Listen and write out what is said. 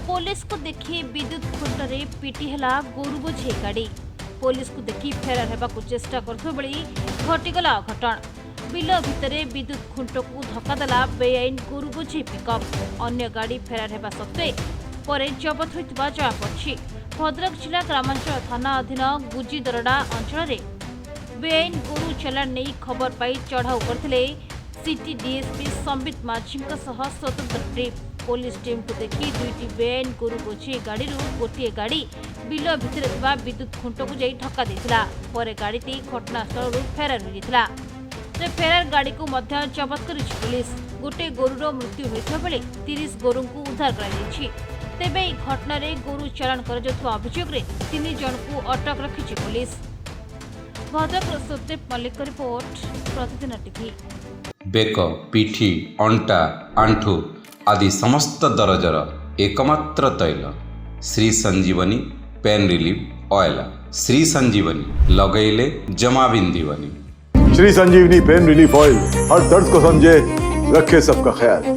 Police को देखि विद्युत खुंटरे पिटी हेला गोरु बोझे गाड़ी। पुलिस को देखि फेरार हेबाकु चेष्टा करथो बेली घटिगला अघटन। बिल भितरे विद्युत खुंट को धक्का देला बेआईन गोरु बोझे पिकअप। अन्य गाड़ी फेरार हेबा सत्वे परे जबत होइतबा जଣା पड़छि। भद्रक जिला ग्रामांचल थाना अधीन गुजीदरडा अंचल बेआईन गोरु चलाण नहीं खबर पाई चढ़ाऊ करथिले सिटी डीएसपी संबित माझी स्वतंत्र टीम। पुलिस टीम को देखि दुईटी बेआईन गोरु बोझे गाड़ी गोटे गाड़ी बिल भितर थिबा विद्युत खुंट को जाई धक्का देथिला। परे गाड़ीटी घटनास्थल फेरार हो जाइथिला। फेरार गाड़ी को मध्य जबत करिछि पुलिस। गोटे गोरुर मृत्यु होइथा बेले 30 गोरु को उद्धार कराଯାଇଛି। तेबे ई घटना रे गोरु चालाण कर जाउथबा अभियोग रे 3 जन को अटक रखिछि पुलिस। भद्रक सुदीप मल्लिक रिपोर्ट प्रतिदिन टीवी। बेक पिठी अंटा आंठू आदि समस्त दरजर एकमात्र तैल श्री संजीवनी पेन रिलीफ ऑयल। श्री संजीवनी लगैले जमा बिंदीवनी। श्री संजीवनी पेन रिलीफ ऑयल हर दर्द को समझे, रखे सबका ख्याल।